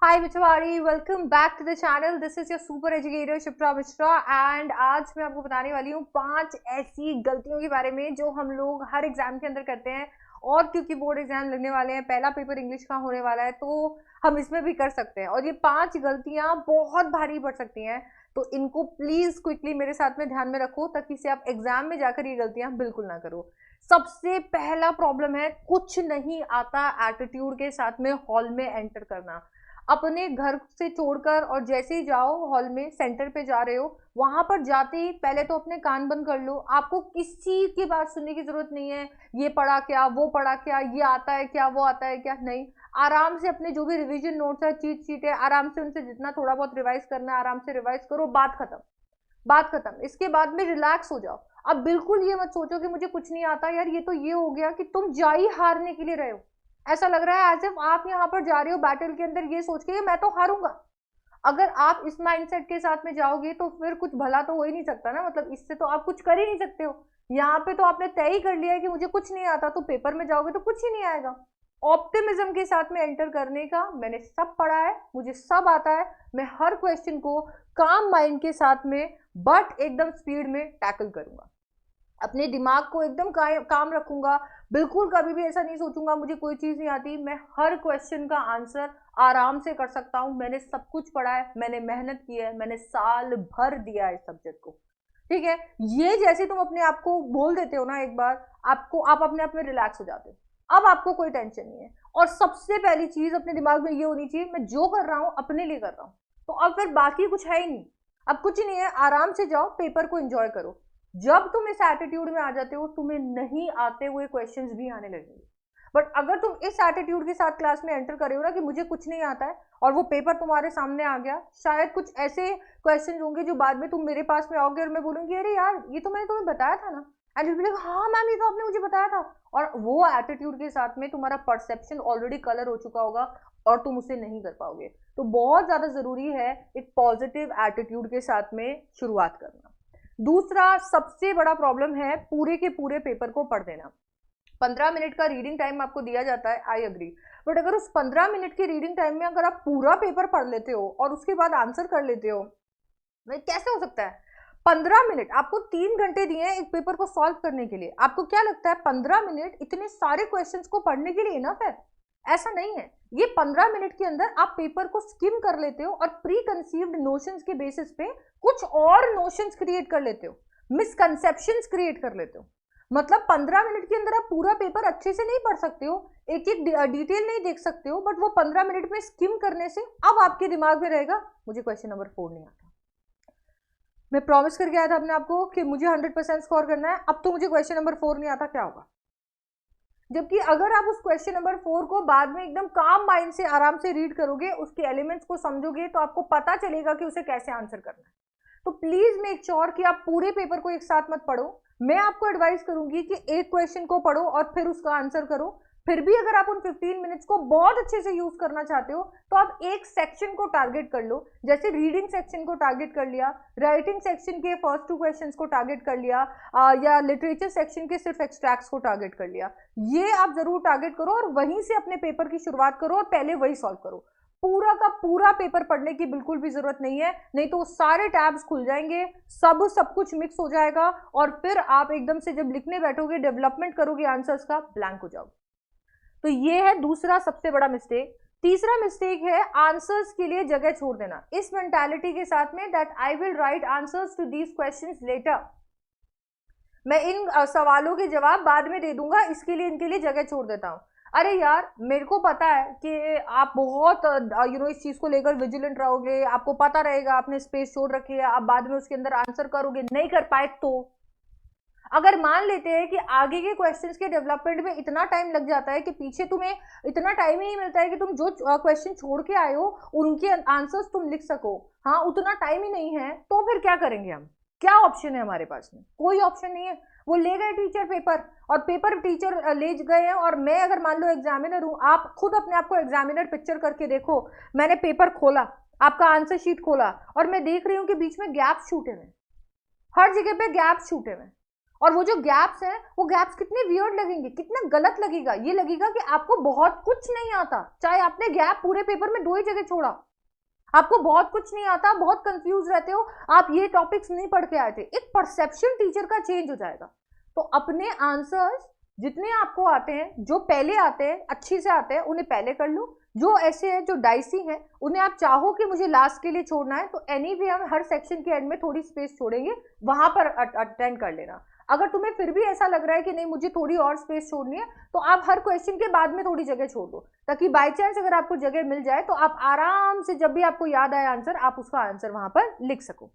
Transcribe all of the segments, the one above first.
हाय बिचवारी, welcome back to the channel. This is your super educator Shipra Mishra and आज मैं आपको बताने वाली हूँ 5 ऐसी गलतियों के बारे में जो हम लोग हर एग्जाम के अंदर करते हैं। और क्योंकि बोर्ड एग्जाम लगने वाले हैं, पहला पेपर इंग्लिश का होने वाला है, तो हम इसमें भी कर सकते हैं। और ये 5 गलतियां बहुत भारी पड़ सकती हैं, तो इनको प्लीज क्विकली मेरे साथ में ध्यान में रखो ताकि से आप एग्जाम में जाकर ये गलतियां बिल्कुल ना करो। सबसे पहला प्रॉब्लम है कुछ नहीं आता एटीट्यूड के साथ में हॉल में एंटर करना। अपने घर से छोड़कर और जैसे ही जाओ हॉल में, सेंटर पे जा रहे हो, वहां पर जाते ही पहले तो अपने कान बंद कर लो। आपको किसी की बात सुनने की जरूरत नहीं है। ये पढ़ा क्या, वो पढ़ा क्या, ये आता है क्या, वो आता है क्या, नहीं। आराम से अपने जो भी रिवीजन नोट्स है, चीट शीट है, आराम से उनसे जितना थोड़ा बहुत रिवाइज करना है आराम से रिवाइज करो। बात खत्म, बात खत्म। इसके बाद में रिलैक्स हो जाओ। अब बिल्कुल ये मत सोचो कि मुझे कुछ नहीं आता यार, ये तो ये हो गया कि तुम जा ही हारने के लिए रहे हो। ऐसा लग रहा है एज इफ आप यहाँ पर जा रहे हो बैटल के अंदर ये सोच के मैं तो हारूंगा। अगर आप इस माइंडसेट के साथ में जाओगे तो फिर कुछ भला तो हो ही नहीं सकता ना। मतलब इससे तो आप कुछ कर ही नहीं सकते हो। यहाँ पे तो आपने तय ही कर लिया है कि मुझे कुछ नहीं आता, तो पेपर में जाओगे तो कुछ ही नहीं आएगा। ऑप्टिमिज्म के साथ में एंटर करने का, मैंने सब पढ़ा है, मुझे सब आता है, मैं हर क्वेश्चन को काम माइंड के साथ में बट एकदम स्पीड में टैकल करूंगा। अपने दिमाग को एकदम काम रखूंगा। बिल्कुल कभी भी ऐसा नहीं सोचूंगा मुझे कोई चीज नहीं आती। मैं हर क्वेश्चन का आंसर आराम से कर सकता हूँ। मैंने सब कुछ पढ़ा है, मैंने मेहनत की है, मैंने साल भर दिया है इस सब्जेक्ट को। ठीक है। ये जैसे तुम अपने आप को बोल देते हो ना एक बार, आपको आप अपने आप में रिलैक्स हो जाते हो। अब आपको कोई टेंशन नहीं है। और सबसे पहली चीज अपने दिमाग में ये होनी चाहिए, मैं जो कर रहा हूँ अपने लिए कर रहा हूँ। तो अब फिर बाकी कुछ है ही नहीं। अब कुछ नहीं है, आराम से जाओ, पेपर को एंजॉय करो। जब तुम इस एटीट्यूड में आ जाते हो, तुम्हें नहीं आते हुए क्वेश्चंस भी आने लगेंगे। बट अगर तुम इस एटीट्यूड के साथ क्लास में एंटर करे हो ना कि मुझे कुछ नहीं आता है, और वो पेपर तुम्हारे सामने आ गया, शायद कुछ ऐसे क्वेश्चन होंगे जो बाद में तुम मेरे पास में आओगे और मैं बोलूंगी अरे यार ये तो मैंने तुम्हें बताया था ना। And you will be like हाँ मैम, ये तो आपने मुझे बताया था। और वो एटीट्यूड के साथ में तुम्हारा परसेप्शन ऑलरेडी कलर हो चुका होगा और तुम उसे नहीं कर पाओगे। तो बहुत ज्यादा जरूरी है एक पॉजिटिव एटीट्यूड के साथ में शुरुआत करना। दूसरा सबसे बड़ा प्रॉब्लम है पूरे के पूरे पेपर को पढ़ देना। 15 मिनट का रीडिंग टाइम आपको दिया जाता है, आई अग्री। बट अगर उस 15 मिनट के रीडिंग टाइम में अगर आप पूरा पेपर पढ़ लेते हो और उसके बाद आंसर कर लेते हो, भाई कैसे हो सकता है? 15 मिनट आपको 3 घंटे दिए हैं एक पेपर को सॉल्व करने के लिए। आपको क्या लगता है 15 मिनट इतने सारे क्वेश्चंस को पढ़ने के लिए इनफ है? ऐसा नहीं है। ये 15 मिनट के अंदर आप पेपर को स्किम कर लेते हो और प्री कंसीव्ड नोशंस के बेसिस पे कुछ और नोशंस क्रिएट कर लेते हो, मिसकंसेप्शंस क्रिएट कर लेते हो। मतलब 15 मिनट के अंदर आप पूरा पेपर अच्छे से नहीं पढ़ सकते हो, एक एक डिटेल नहीं देख सकते हो, बट वो 15 मिनट में स्किम करने से अब आपके दिमाग में रहेगा मुझे क्वेश्चन नंबर 4 नहीं आता। मैं प्रॉमिस करके आया था अपने आपको कि मुझे 100% स्कोर करना है, अब तो मुझे क्वेश्चन नंबर 4 नहीं आता, क्या होगा? जबकि अगर आप उस क्वेश्चन नंबर 4 को बाद में एकदम काम माइंड से आराम से रीड करोगे, उसके एलिमेंट्स को समझोगे, तो आपको पता चलेगा कि उसे कैसे आंसर करना है। तो प्लीज मेक श्योर कि आप पूरे पेपर को एक साथ मत पढ़ो। मैं आपको एडवाइस करूंगी कि एक क्वेश्चन को पढ़ो और फिर उसका आंसर करो। फिर भी अगर आप उन 15 मिनट्स को बहुत अच्छे से यूज करना चाहते हो तो आप एक सेक्शन को टारगेट कर लो। जैसे रीडिंग सेक्शन को टारगेट कर लिया, राइटिंग सेक्शन के फर्स्ट 2 क्वेश्चंस को टारगेट कर लिया, या लिटरेचर सेक्शन के सिर्फ एक्सट्रैक्ट्स को टारगेट कर लिया। ये आप जरूर टारगेट करो और वहीं से अपने पेपर की शुरुआत करो और पहले वही सॉल्व करो। पूरा का पूरा पेपर पढ़ने की बिल्कुल भी जरूरत नहीं है, नहीं तो सारे टैब्स खुल जाएंगे, सब कुछ मिक्स हो जाएगा और फिर आप एकदम से जब लिखने बैठोगे, डेवलपमेंट करोगे आंसर्स का, ब्लैंक हो जाओगे। तो ये है दूसरा सबसे बड़ा मिस्टेक। तीसरा मिस्टेक है आंसर्स के लिए जगह छोड़ देना। इस मेंटालिटी के साथ में that I will write answers to these questions later, मैं इन सवालों के जवाब बाद में दे दूंगा, इसके लिए इनके लिए जगह छोड़ देता हूं। अरे यार मेरे को पता है कि आप बहुत इस चीज को लेकर विजिलेंट रहोगे, आपको पता रहेगा आपने स्पेस छोड़ रखी है, आप बाद में उसके अंदर आंसर करोगे, नहीं कर पाए तो अगर मान लेते हैं कि आगे के क्वेश्चंस के डेवलपमेंट में इतना टाइम लग जाता है कि पीछे तुम्हें इतना टाइम ही नहीं मिलता है कि तुम जो क्वेश्चन छोड़ के आए हो उनके आंसर्स तुम लिख सको, हाँ उतना टाइम ही नहीं है, तो फिर क्या करेंगे हम? क्या ऑप्शन है हमारे पास में? कोई ऑप्शन नहीं है। वो ले गए टीचर पेपर, और पेपर टीचर ले गए हैं, और मैं अगर मान लो एग्जामिनर हूं, आप खुद अपने आप को एग्जामिनर पिक्चर करके देखो। मैंने पेपर खोला, आपका आंसर शीट खोला, और मैं देख रही हूँ कि बीच में गैप छूटे हुए, हर जगह पे गैप छूटे हुए, और वो जो गैप्स हैं वो गैप्स कितने वियर्ड लगेंगे, कितना गलत लगेगा, ये लगेगा कि आपको बहुत कुछ नहीं आता, चाहे आपने गैप पूरे पेपर में 2 ही जगह छोड़ा, आपको बहुत कुछ नहीं आता, बहुत कंफ्यूज रहते हो, आप ये टॉपिक्स नहीं पढ़ के आए थे। एक परसेप्शन टीचर का चेंज हो जाएगा। तो अपने आंसर्स जितने आपको आते हैं, जो पहले आते हैं, अच्छी से आते हैं, उन्हें पहले कर लो। जो ऐसे हैं जो डाइसी हैं, उन्हें आप चाहो कि मुझे लास्ट के लिए छोड़ना है, तो एनीवे हम हर सेक्शन के एंड में थोड़ी स्पेस छोड़ेंगे, वहां पर अटेंड कर लेना। अगर तुम्हें फिर भी ऐसा लग रहा है कि नहीं मुझे थोड़ी और स्पेस छोड़नी है, तो आप हर क्वेश्चन के बाद में थोड़ी जगह छोड़ दो, ताकि बाय चांस अगर आपको जगह मिल जाए तो आप आराम से जब भी आपको याद आए आंसर, आप उसका आंसर वहां पर लिख सको।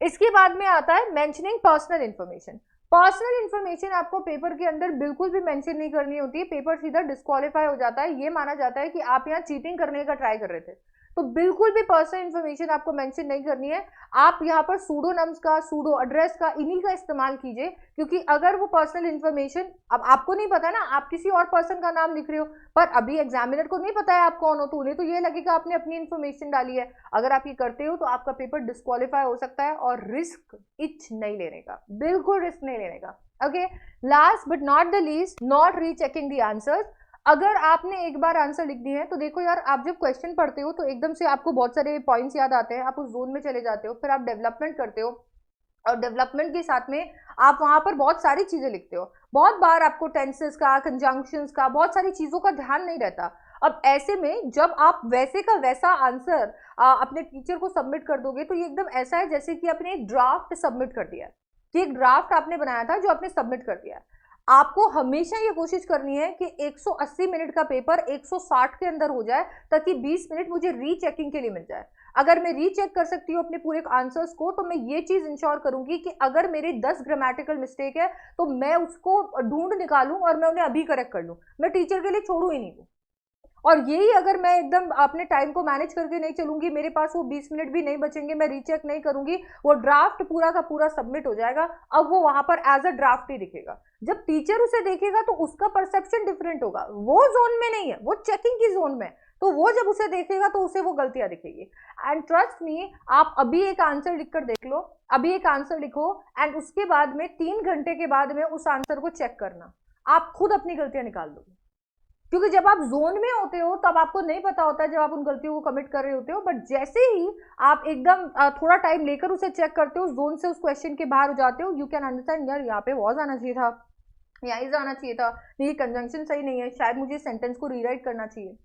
इसके बाद में आता है mentioning personal information. Personal information आपको पेपर के अंदर बिल्कुल भी मेंशन नहीं करनी होती है, पेपर सीधा डिस्क्वालीफाई हो जाता है, ये माना जाता है कि आप यहाँ चीटिंग करने का ट्राई कर रहे थे। तो बिल्कुल भी पर्सनल इंफॉर्मेशन आपको मेंशन नहीं करनी है। आप यहाँ पर सूडोनम्स का, सूडो एड्रेस का, इन्हीं का इस्तेमाल कीजिए, क्योंकि अगर वो पर्सनल इंफॉर्मेशन, अब आपको नहीं पता ना, आप किसी और पर्सन का नाम लिख रहे हो, पर अभी एग्जामिनर को नहीं पता है आप कौन हो, तो उन्हें तो ये लगेगा आपने अपनी इंफॉर्मेशन डाली है। अगर आप ये करते हो तो आपका पेपर डिस्क्वालीफाई हो सकता है, और रिस्क इच नहीं लेने का, बिल्कुल रिस्क नहीं लेने का। Okay, last but not the least, not rechecking the answers. अगर आपने एक बार आंसर लिख दिए हैं, तो देखो यार, आप जब क्वेश्चन पढ़ते हो तो एकदम से आपको बहुत सारे पॉइंट्स याद आते हैं, आप उस जोन में चले जाते हो, फिर आप डेवलपमेंट करते हो, और डेवलपमेंट के साथ में आप वहां पर बहुत सारी चीजें लिखते हो। बहुत बार आपको टेंसेस का, कंजंक्शंस का, बहुत सारी चीजों का ध्यान नहीं रहता। अब ऐसे में जब आप वैसे का वैसा आंसर अपने टीचर को सबमिट कर दोगे, तो ये एकदम ऐसा है जैसे कि आपने एक ड्राफ्ट सबमिट कर दिया है, कि एक ड्राफ्ट आपने बनाया था जो आपने सबमिट कर दिया है। आपको हमेशा ये कोशिश करनी है कि 180 मिनट का पेपर 160 के अंदर हो जाए, ताकि 20 मिनट मुझे रीचेकिंग के लिए मिल जाए। अगर मैं रीचेक कर सकती हूँ अपने पूरे आंसर्स को, तो मैं ये चीज इंश्योर करूंगी कि अगर मेरे 10 ग्रामेटिकल मिस्टेक है, तो मैं उसको ढूंढ निकालूं और मैं उन्हें अभी करेक्ट कर लूं, मैं टीचर के लिए छोड़ू ही नहीं दूं। और यही अगर मैं एकदम अपने टाइम को मैनेज करके नहीं चलूंगी, मेरे पास वो 20 मिनट भी नहीं बचेंगे, मैं रीचेक नहीं करूंगी, वो ड्राफ्ट पूरा का पूरा सबमिट हो जाएगा। अब वो वहां पर एज अ ड्राफ्ट ही दिखेगा। जब टीचर उसे देखेगा तो उसका परसेप्शन डिफरेंट होगा, वो जोन में नहीं है, वो चेकिंग की जोन में, तो वो जब उसे देखेगा तो उसे वो गलतियां दिखेगी। एंड ट्रस्ट मी, आप अभी एक आंसर लिखकर देख लो, अभी एक आंसर लिखो, एंड उसके बाद में 3 घंटे के बाद में उस आंसर को चेक करना, आप खुद अपनी गलतियां निकाल दोगे। क्योंकि जब आप जोन में होते हो तब आपको नहीं पता होता है, जब आप उन गलतियों को कमिट कर रहे होते हो, बट जैसे ही आप एकदम थोड़ा टाइम लेकर उसे चेक करते हो, जोन से उस क्वेश्चन के बाहर हो जाते हो, यू कैन अंडरस्टैंड यार यहाँ पे वॉज आना चाहिए था, यहाँ इज आना चाहिए था, नहीं कंजंक्शन सही नहीं है, शायद मुझे सेंटेंस को रीराइट करना चाहिए।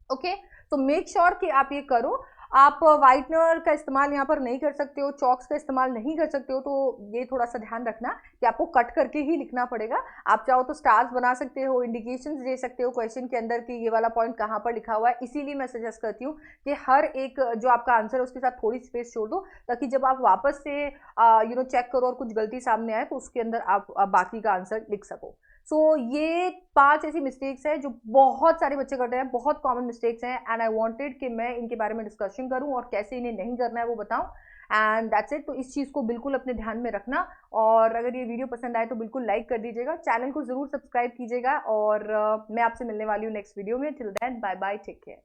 ओके, तो मेक श्योर कि आप ये करो। आप वाइटनर का इस्तेमाल यहाँ पर नहीं कर सकते हो, चॉक्स का इस्तेमाल नहीं कर सकते हो, तो ये थोड़ा सा ध्यान रखना कि आपको कट करके ही लिखना पड़ेगा। आप चाहो तो स्टार्स बना सकते हो, इंडिकेशंस दे सकते हो क्वेश्चन के अंदर कि ये वाला पॉइंट कहाँ पर लिखा हुआ है। इसीलिए मैं सजेस्ट करती हूँ कि हर एक जो आपका आंसर है उसके साथ थोड़ी स्पेस छोड़ दो, ताकि जब आप वापस से चेक करो और कुछ गलती सामने आए, तो उसके अंदर आप बाकी का आंसर लिख सको। सो ये 5 ऐसी मिस्टेक्स हैं जो बहुत सारे बच्चे करते हैं, बहुत कॉमन मिस्टेक्स हैं, एंड आई वांटेड कि मैं इनके बारे में डिस्कशन करूं और कैसे इन्हें नहीं करना है वो बताऊं। And that's it. तो इस चीज़ को बिल्कुल अपने ध्यान में रखना, और अगर ये वीडियो पसंद आए तो बिल्कुल लाइक कर दीजिएगा, चैनल को जरूर सब्सक्राइब कीजिएगा, और मैं आपसे मिलने वाली हूँ नेक्स्ट वीडियो में। Till then bye bye, take care.